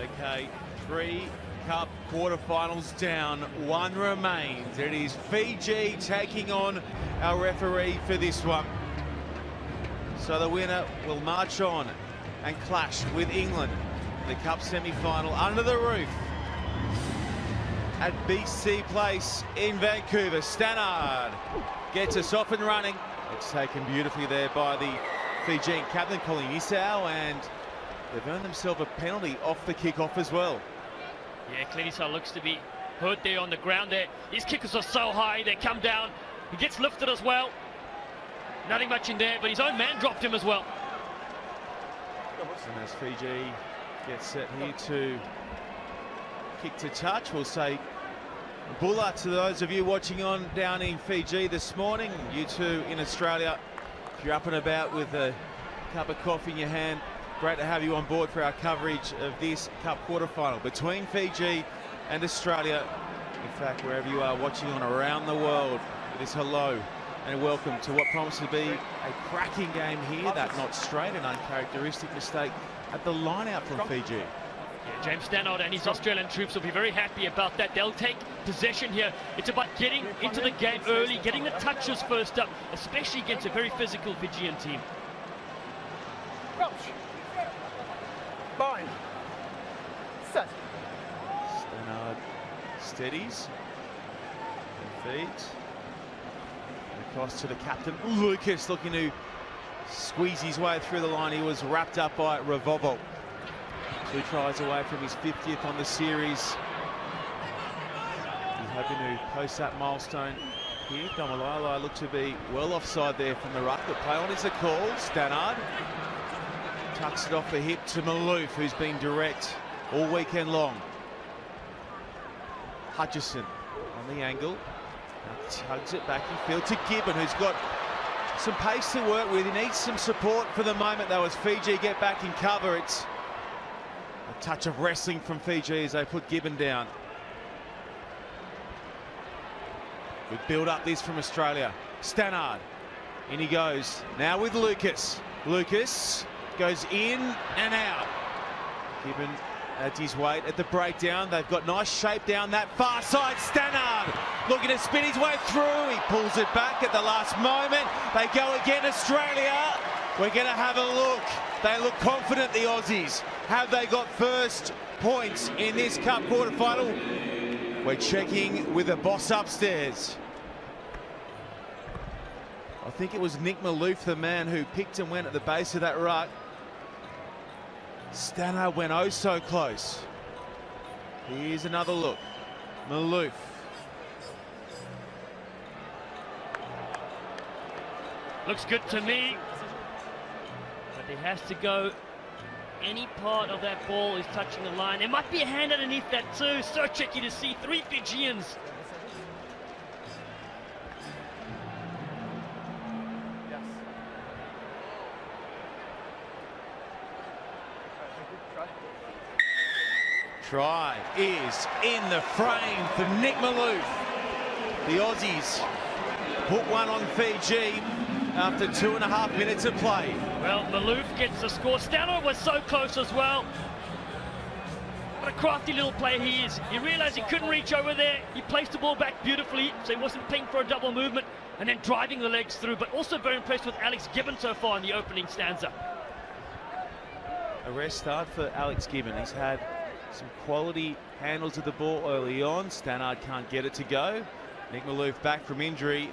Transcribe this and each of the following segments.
Okay, 3 Cup quarterfinals down, 1 remains. It is Fiji taking on our referee for this one. So the winner will march on and clash with England in the Cup semi-final under the roof at BC Place in Vancouver. Stannard gets us off and running. It's taken beautifully there by the Fijian captain, Colin Isao, and they've earned themselves a penalty off the kick-off as well. Yeah, Clenisar looks to be hurt there on the ground there. His kickers are so high, they come down. He gets lifted as well. Nothing much in there, but his own man dropped him as well. And as Fiji gets set here to kick to touch, we'll say Bulla to those of you watching on down in Fiji this morning. You two in Australia, if you're up and about with a cup of coffee in your hand, great to have you on board for our coverage of this Cup quarterfinal between Fiji and Australia. In fact, wherever you are watching on around the world, it is hello and welcome to what promises to be a cracking game here. That not straight, an uncharacteristic mistake at the line out from Fiji. Yeah, James Stannard and his Australian troops will be very happy about that. They'll take possession here. It's about getting into the game early, getting the touches first up, especially against a very physical Fijian team. Bind. Set. Stannard steadies and feeds. Across to the captain, Lucas, looking to squeeze his way through the line. He was wrapped up by Ravovo. 2 tries away from his 50th on the series. He's hoping to post that milestone here. Domalala looked to be well offside there from the ruck. The play on is a call. Stannard tucks it off the hip to Maloof, who's been direct all weekend long. Hutchison on the angle. Tugs it back in field to Gibbon, who's got some pace to work with. He needs some support for the moment, though, as Fiji get back in cover. It's a touch of wrestling from Fiji as they put Gibbon down. We build up this from Australia. Stannard, in he goes. Now with Lucas. Lucas goes in and out. Gibbon adds his weight at the breakdown. They've got nice shape down that far side. Stannard looking to spin his way through. He pulls it back at the last moment. They go again, Australia. We're going to have a look. They look confident, the Aussies. Have they got first points in this Cup quarterfinal? We're checking with the boss upstairs. I think it was Nick Maloof, the man who picked and went at the base of that ruck. Stannard went oh so close. Here's another look. Maloof. Looks good to me. But he has to go. Any part of that ball is touching the line. There might be a hand underneath that too. So tricky to see. 3 Fijians. Try is in the frame for Nick Maloof. The Aussies put one on Fiji after 2.5 minutes of play. Well, Maloof gets the score. Stannard was so close as well. What a crafty little player he is. He realized he couldn't reach over there. He placed the ball back beautifully, so he wasn't paying for a double movement and then driving the legs through. But also very impressed with Alex Gibbon so far in the opening stanza. A rest start for Alex Gibbon. He's had some quality handles of the ball early on. Stannard can't get it to go. Nick Maloof back from injury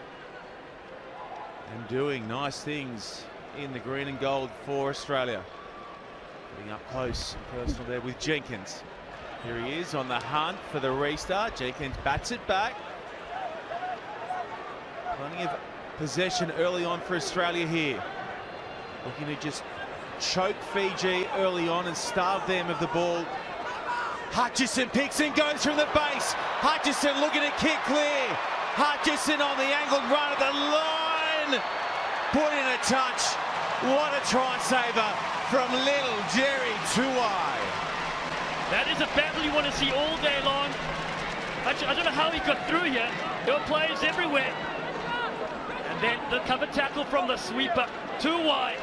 and doing nice things in the green and gold for Australia. Getting up close and personal there with Jenkins. Here he is on the hunt for the restart. Jenkins bats it back. Plenty of possession early on for Australia here. Looking to just choke Fiji early on and starve them of the ball. Hutchison picks and goes from the base. Hutchison looking to kick clear. Hutchison on the angled run at the line. Put in a touch. What a try saver from little Jerry Tuai. That is a battle you want to see all day long. I don't know how he got through here. There were players everywhere. And then the cover tackle from the sweeper. Too wide.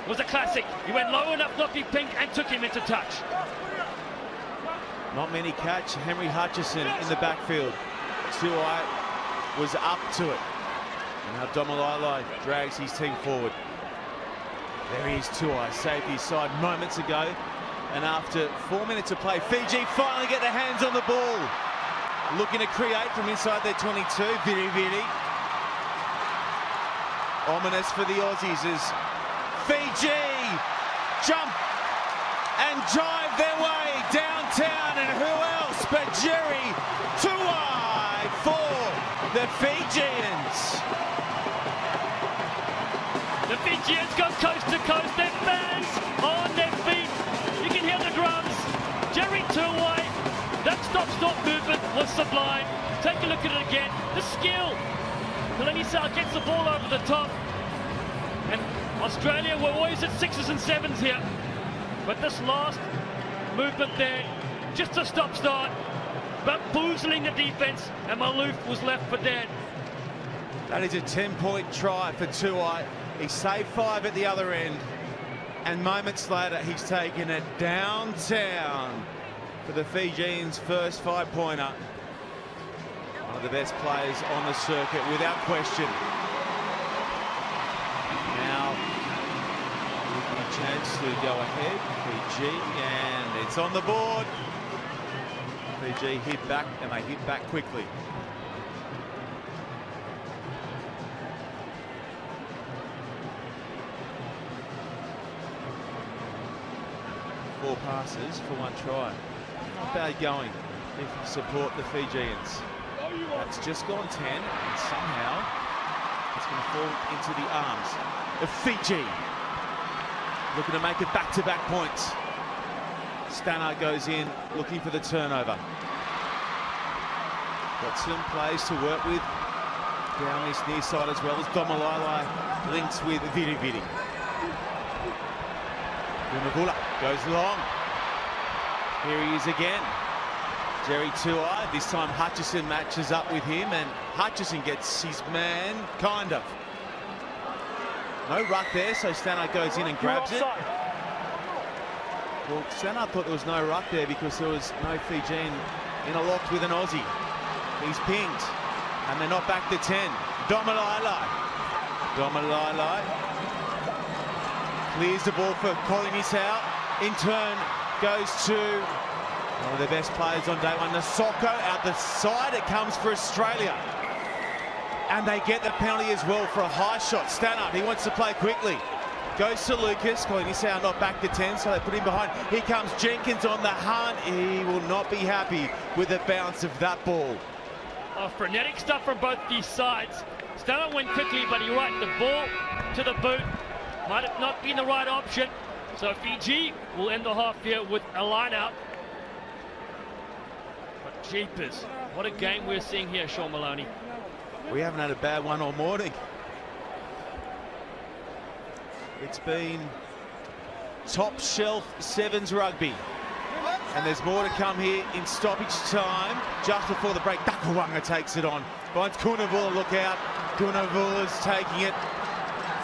was a classic. He went low enough not to be pink and took him into touch. Not many catch. Henry Hutchison in the backfield. Tuai was up to it. And now Domalai drags his team forward. There he is, Tuai, saved his side moments ago. And after 4 minutes of play, Fiji finally get their hands on the ball. Looking to create from inside their 22. Viri Viri. Ominous for the Aussies as Fiji jump and drive their way downtown, and who else but Jerry Tuai for the Fijians. The Fijians go coast to coast, their fans on their feet. You can hear the drums. Jerry Tuai, that stop-stop movement was sublime. Take a look at it again. The skill. Kalinisau gets the ball over the top. And Australia were always at 6s and 7s here. But this last movement there, just a stop-start, bamboozling the defense, and Maloof was left for dead. That is a 10-point try for Tuai. He saved 5 at the other end, and moments later he's taken it downtown for the Fijians' first 5-pointer. One of the best players on the circuit, without question. Now, a chance to go ahead, Fiji, and it's on the board. Fiji hit back, and they hit back quickly. Four passes for 1 try. Not bad going if you support the Fijians. That's just gone 10, and somehow it's going to fall into the arms of Fiji. Looking to make it back-to-back points. Stannard goes in, looking for the turnover. Got some players to work with down this near side, as well as Domalai links with Viri Viri. Unagula goes long. Here he is again. Jerry Tuai. This time Hutchison matches up with him, and Hutchison gets his man, kind of. No ruck there, so Stannard goes in and grabs it. Well, Stannard thought there was no ruck there because there was no Fijian interlocked with an Aussie. He's pinged, and they're not back to 10. Domalai clears the ball for Kalinisau. In turn, goes to one of the best players on day one, Nasoko, out the side. It comes for Australia. And they get the penalty as well for a high shot. Stannard, he wants to play quickly. Goes to Lucas. Kalinisau not back to 10, so they put him behind. Here comes Jenkins on the hunt. He will not be happy with the bounce of that ball. Oh, frenetic stuff from both these sides. Stannard went quickly, but you're right, the ball to the boot might have not been the right option. So Fiji will end the half here with a line out. But jeepers, what a game we're seeing here, Sean Maloney. We haven't had a bad one all morning. It's been top shelf sevens rugby. And there's more to come here in stoppage time. Just before the break, Dakawanga takes it on. Finds Kunavula, look out. Kunavula's taking it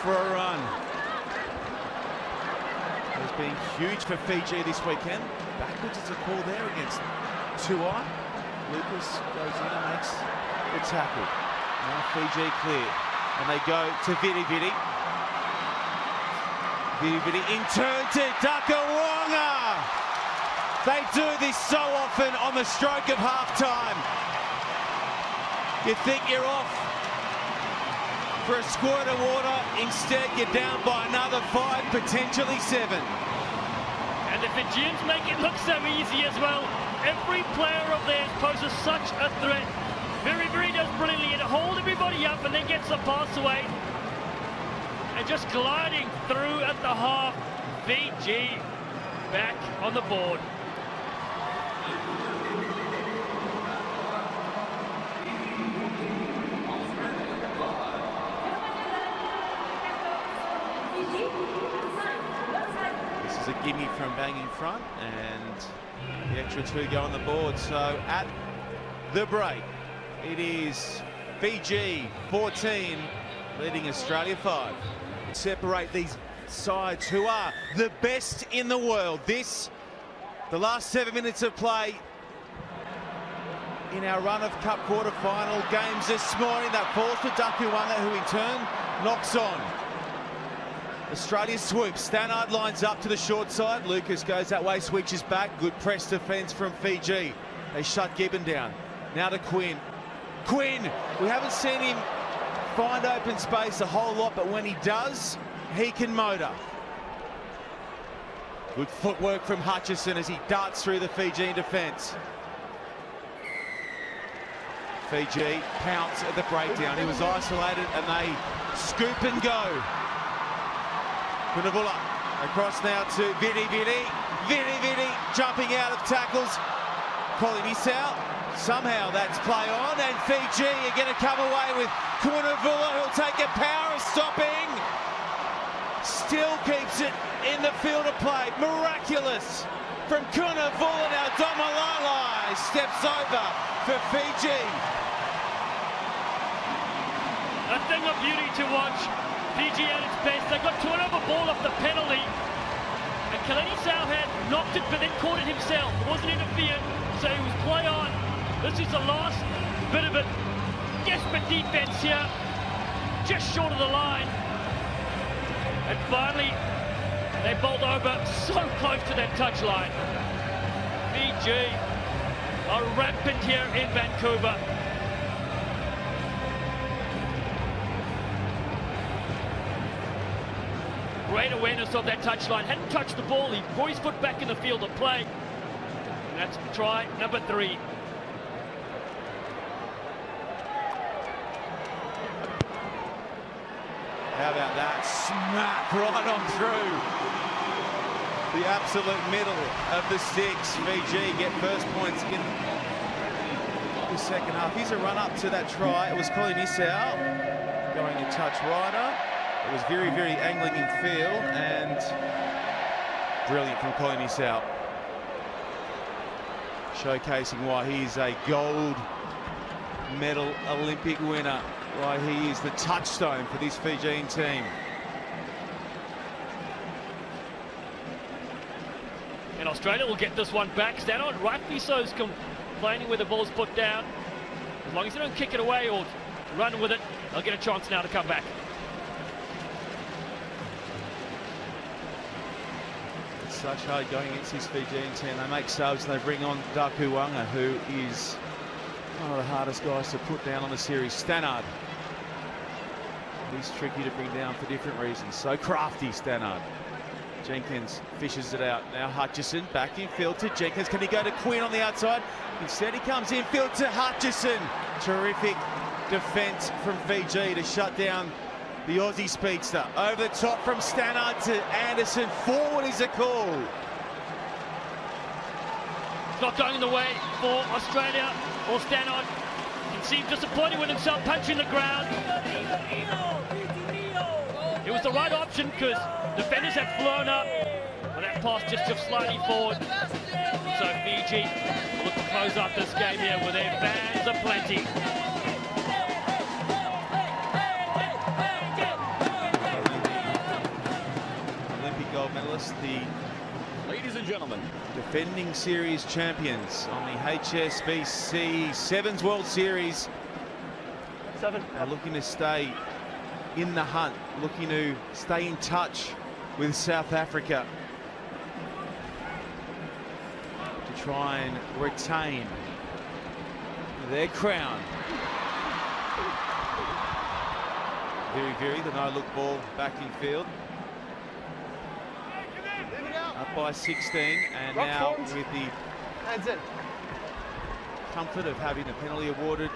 for a run. It's been huge for Fiji this weekend. Backwards is a call there against Tuai. Lucas goes in and makes the tackle. Now Fiji clear. And they go to Viri Viri. Viri Viri in turn to Dakawanga. They do this so often on the stroke of half-time. You think you're off for a squirt of water. Instead, you're down by another 5, potentially 7. And the Fijians make it look so easy as well. Every player of theirs poses such a threat. Viri Viri does brilliantly to hold everybody up and then gets the pass away. And just gliding through at the half. Fiji back on the board. This is a gimme from bang in front, and the extra 2 go on the board. So at the break, it is Fiji 14, leading Australia 5. Separate these sides who are the best in the world. The last 7 minutes of play in our run of Cup quarter-final games this morning. That falls to Dakuwanga, who in turn knocks on. Australia swoops. Stannard lines up to the short side. Lucas goes that way, switches back. Good press defence from Fiji. They shut Gibbon down. Now to Quinn. Quinn! We haven't seen him find open space a whole lot, but when he does, he can motor. Good footwork from Hutchison as he darts through the Fijian defence. Fiji pounce at the breakdown. He was isolated and they scoop and go. Kunavula across now to Vidi jumping out of tackles. Kolinisau, somehow that's play on, and Fiji are going to come away with Kunavula, who'll take a power of stopping. Still keeps it in the field of play. Miraculous from Kunavula. Now Domalala steps over for Fiji. A thing of beauty to watch. Fiji at its best. They got turnover ball off the penalty. And Kolinisau had knocked it, but then caught it himself. It wasn't interfered, so he was play on. This is the last bit of it. Desperate defense here. Just short of the line. And finally, they bowled over so close to that touchline. Fiji are rampant here in Vancouver. Great awareness of that touchline. Hadn't touched the ball. He brought his foot back in the field of play. And that's try number 3. How about that? Smack right on through. The absolute middle of the sticks. Fiji get first points in the second half. Here's a run up to that try. It was Kolinisau going to touch rider. It was very, very angling in field and brilliant from Kolinisau. Showcasing why he's a gold medal Olympic winner, why he is the touchstone for this Fijian team. And Australia will get this one back. Stannard, rightly so, is complaining where the ball's put down. As long as they don't kick it away or run with it, they'll get a chance now to come back. Such hard going against this Fijian team. They make subs and they bring on Dakuwanga, who is one of the hardest guys to put down on the series. Stannard. He's tricky to bring down for different reasons. So crafty, Stannard. Jenkins fishes it out. Now Hutchison back in field to Jenkins. Can he go to Quinn on the outside? Instead he comes in field to Hutchison. Terrific defence from Fiji to shut down the Aussie speedster. Over the top from Stannard to Anderson. Forward is a call. It's not going the way for Australia or Stannard. He seemed disappointed with himself, punching the ground. It was the right option because defenders had flown up, but that pass just slightly forward. So Fiji will look to close up this game here with their fans aplenty. Gold medalist, the ladies and gentlemen, defending series champions on the HSBC Sevens World Series. 7. Are looking to stay in the hunt, looking to stay in touch with South Africa to try and retain their crown. Very, the no-look ball back in field. Up by 16, and now with the comfort of having a penalty awarded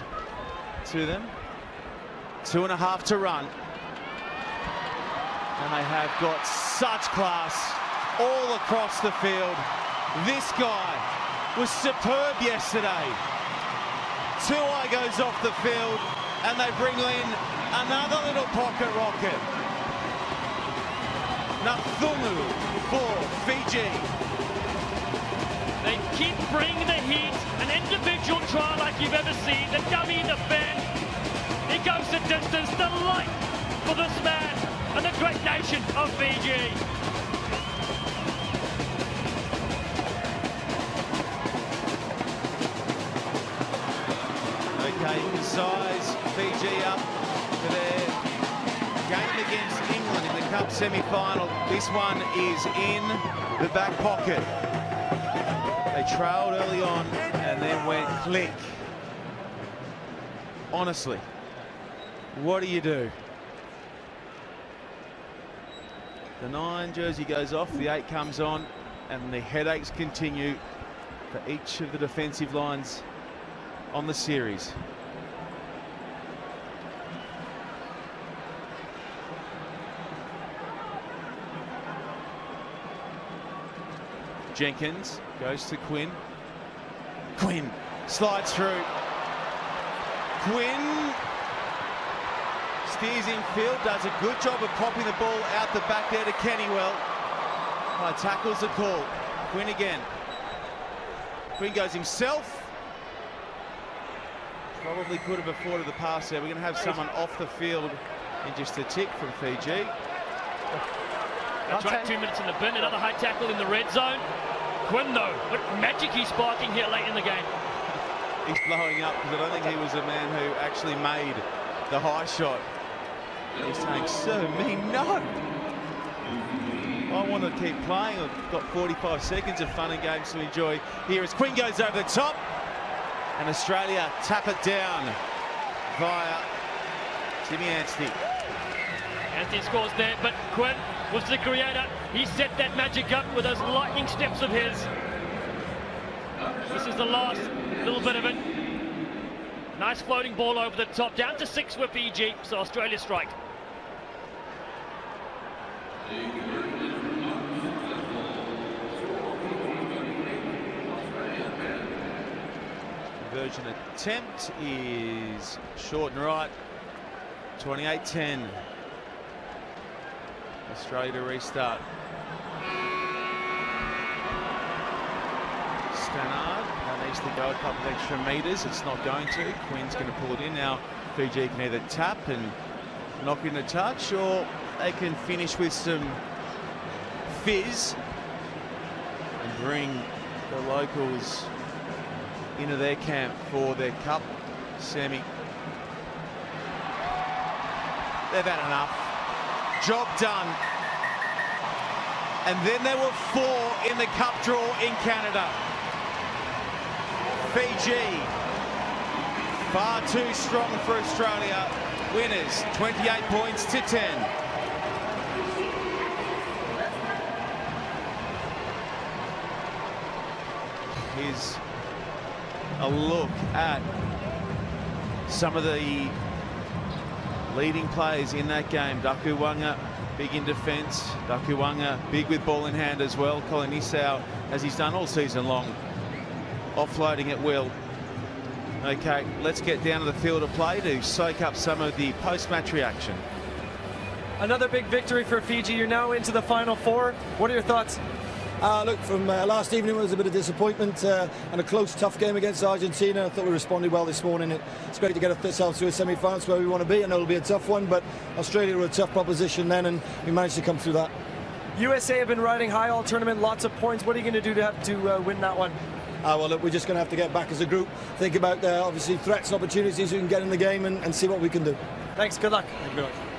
to them. 2.5 to run. And they have got such class all across the field. This guy was superb yesterday. Tuai goes off the field, and they bring in another little pocket rocket. Nathungu for Fiji. They keep bringing the heat. An individual try like you've ever seen. The dummy in the fan. He goes the distance. The light for this man. and the great nation of Fiji. Okay, size Fiji up for their game against England in the Cup semi-final. This one is in the back pocket. They trailed early on and then went click. Honestly, what do you do? The 9 jersey goes off, the 8 comes on, and the headaches continue for each of the defensive lines on the series. Jenkins goes to Quinn. Quinn slides through. Quinn steers in field, does a good job of popping the ball out the back there to Kennywell. Tackles the call. Quinn again. Quinn goes himself. Probably could have afforded the pass there. We're going to have someone off the field in just a tick from Fiji. That's right, 2 minutes in the bin. Another high tackle in the red zone. Quinn, though, what magic he's sparking here late in the game. He's blowing up because I don't think he was a man who actually made the high shot. He's saying, "Sir, me, no. I want to keep playing. I've got 45 seconds of fun and games to enjoy." Here as Quinn goes over the top, and Australia tap it down via Timmy Anstey. Anstey scores there, but Quinn was the creator. He set that magic up with those lightning steps of his. This is the last little bit of it. Nice floating ball over the top, down to 6 for Fiji, so Australia strike. Conversion attempt is short and right. 28-10. Australia to restart. Stannard needs to go a couple of extra metres. It's not going to. Quinn's going to pull it in. Now Fiji can either tap and knock in a touch, or they can finish with some fizz and bring the locals into their camp for their cup semi. They've had enough. Job done. And then there were 4 in the cup draw in Canada. Fiji, far too strong for Australia. Winners, 28 points to 10. Here's a look at some of the leading players in that game. Dakuwanga, big in defence. Dakuwanga, big with ball in hand as well. Colin Isau, as he's done all season long, offloading at will. Okay, let's get down to the field of play to soak up some of the post-match reaction. Another big victory for Fiji. You're now into the Final Four. What are your thoughts? Look, from last evening, it was a bit of disappointment and a close, tough game against Argentina. I thought we responded well this morning. It's great to get ourselves to a semi-finals where we want to be. I know it'll be a tough one, but Australia were a tough proposition then, and we managed to come through that. USA have been riding high all tournament, lots of points. What are you going to do to have to win that one? Well, look, we're just going to have to get back as a group, think about obviously threats and opportunities we can get in the game, and see what we can do. Thanks, good luck. Thank you very much.